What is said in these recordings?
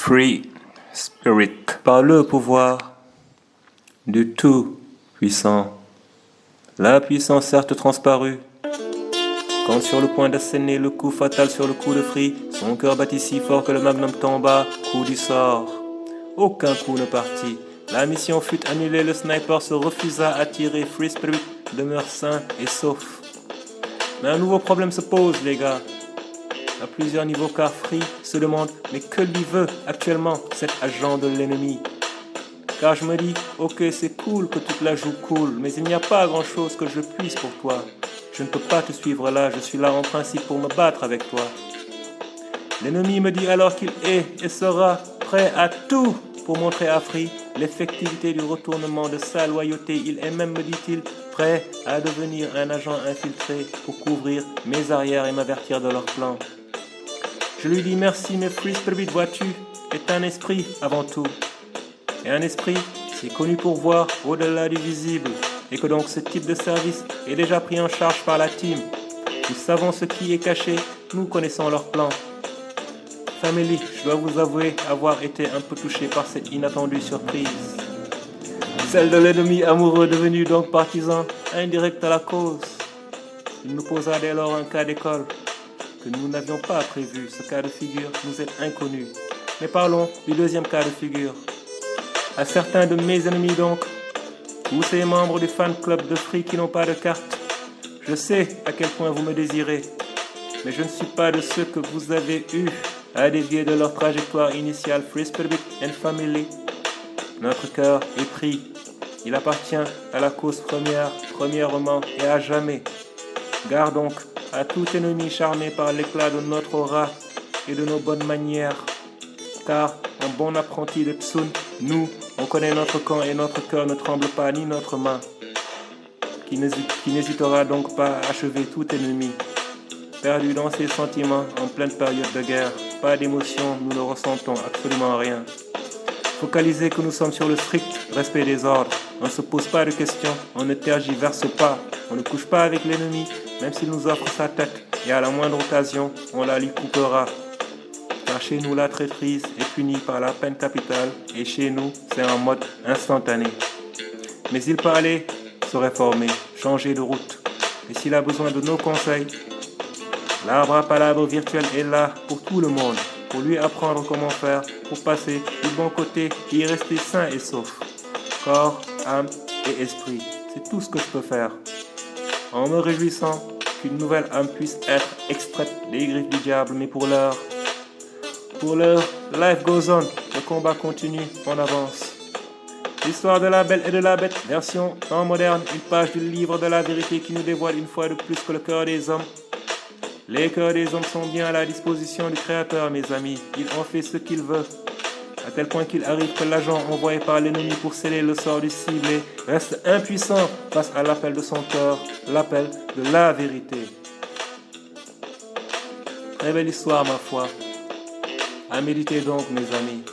Free Spirit, par le pouvoir du Tout-Puissant. La puissance certes transparue, quand sur le point d'asséner le coup fatal sur le coup de Free, son cœur battit si fort que le magnum tomba, coup du sort. Aucun coup ne partit. La mission fut annulée, le sniper se refusa à tirer. Free Spirit demeure sain et sauf. Mais un nouveau problème se pose, les gars. À plusieurs niveaux, car Free se demande, mais que lui veut actuellement cet agent de l'ennemi? Car je me dis, ok, c'est cool que toute la joue coule, mais il n'y a pas grand chose que je puisse pour toi. Je ne peux pas te suivre là, je suis là en principe pour me battre avec toi. L'ennemi me dit alors qu'il est et sera prêt à tout pour montrer à Free l'effectivité du retournement de sa loyauté. Il est même, me dit-il, prêt à devenir un agent infiltré pour couvrir mes arrières et m'avertir de leur plan. Je lui dis merci, mais Free Spirit, vois-tu, est un esprit avant tout. Et un esprit, c'est connu pour voir au-delà du visible. Et que donc ce type de service est déjà pris en charge par la team. Nous savons ce qui est caché, nous connaissons leur plan. Family, je dois vous avouer avoir été un peu touché par cette inattendue surprise. Celle de l'ennemi amoureux devenu donc partisan, indirect à la cause. Il nous posa dès lors un cas d'école que nous n'avions pas prévu. Ce cas de figure nous est inconnu. Mais parlons du deuxième cas de figure. À certains de mes ennemis donc, tous ces membres du fan club de Free qui n'ont pas de carte, je sais à quel point vous me désirez, mais je ne suis pas de ceux que vous avez eu à dévier de leur trajectoire initiale. Free Spirit and Family, notre cœur est pris. Il appartient à la cause premièrement et à jamais. Garde donc à tout ennemi charmé par l'éclat de notre aura et de nos bonnes manières, car en bon apprenti de Tsun, nous, on connaît notre camp et notre cœur ne tremble pas ni notre main, qui n'hésitera donc pas à achever tout ennemi. Perdu dans ses sentiments en pleine période de guerre, pas d'émotion, nous ne ressentons absolument rien. Focalisé que nous sommes sur le strict respect des ordres, on ne se pose pas de questions, on ne tergiverse pas, on ne couche pas avec l'ennemi, même s'il nous offre sa tête, et à la moindre occasion, on la lui coupera. Car chez nous, la traîtrise est punie par la peine capitale, et chez nous, c'est en mode instantané. Mais il peut aller se réformer, changer de route, et s'il a besoin de nos conseils, l'arbre à palabre virtuel est là pour tout le monde, pour lui apprendre comment faire, pour passer du bon côté et y rester sain et sauf. Corps, âme et esprit, c'est tout ce que je peux faire. En me réjouissant qu'une nouvelle âme puisse être extraite des griffes du diable, mais pour l'heure, life goes on, le combat continue, on avance. L'histoire de la Belle et de la Bête, version temps moderne, une page du livre de la vérité qui nous dévoile une fois de plus que le cœur des hommes. Les cœurs des hommes sont bien à la disposition du Créateur, mes amis. Il en fait ce qu'il veut. À tel point qu'il arrive que l'agent envoyé par l'ennemi pour sceller le sort du ciblé reste impuissant face à l'appel de son cœur, l'appel de la vérité. Très belle histoire, ma foi. À méditer donc, mes amis,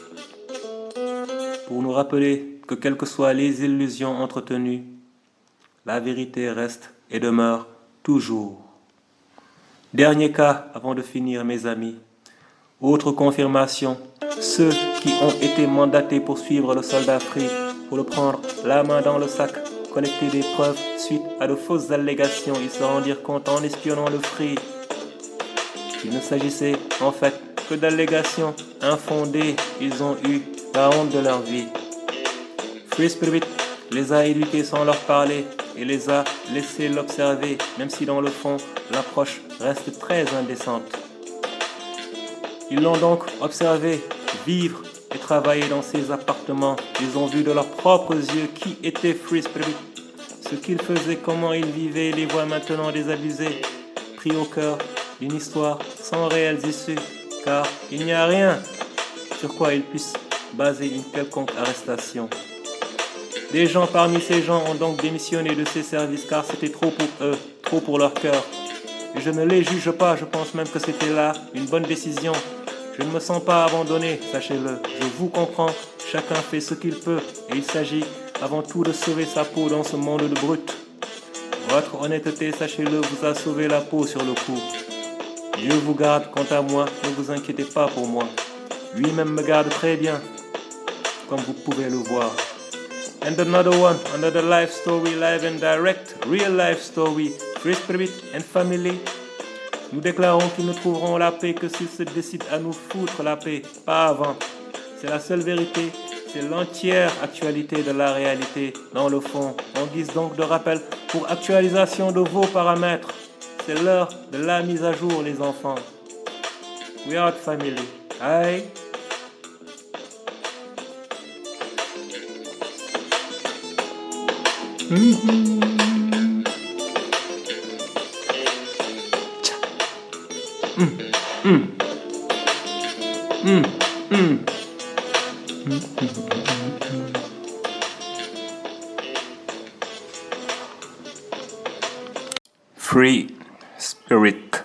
pour nous rappeler que quelles que soient les illusions entretenues, la vérité reste et demeure toujours. Dernier cas avant de finir, mes amis. Autre confirmation, ceux qui ont été mandatés pour suivre le soldat Free, pour le prendre la main dans le sac, collecter des preuves suite à de fausses allégations, ils se rendirent compte en espionnant le Free qu'il ne s'agissait en fait que d'allégations infondées. Ils ont eu la honte de leur vie. Free Spirit les a éduqués sans leur parler et les a laissés l'observer, même si dans le fond, l'approche reste très indécente. Ils l'ont donc observé vivre et travailler dans ses appartements. Ils ont vu de leurs propres yeux qui était Free Spirit, ce qu'il faisait, comment il vivait, les voient maintenant désabusés, pris au cœur d'une histoire sans réelles issues, car il n'y a rien sur quoi ils puissent baser une quelconque arrestation. Des gens parmi ces gens ont donc démissionné de ces services car c'était trop pour eux, trop pour leur cœur. Et je ne les juge pas, je pense même que c'était là une bonne décision. Je ne me sens pas abandonné, sachez-le. Je vous comprends, chacun fait ce qu'il peut et il s'agit avant tout de sauver sa peau dans ce monde de brutes. Votre honnêteté, sachez-le, vous a sauvé la peau sur le coup. Dieu vous garde, quant à moi, ne vous inquiétez pas pour moi. Lui-même me garde très bien, comme vous pouvez le voir. And another one, another life story, live and direct, real life story, free spirit and family. Nous déclarons qu'ils ne trouveront la paix que s'ils se décident à nous foutre la paix, pas avant. C'est la seule vérité, c'est l'entière actualité de la réalité, dans le fond. En guise donc de rappel, pour actualisation de vos paramètres, c'est l'heure de la mise à jour, les enfants. We are family. Aye. Free spirit.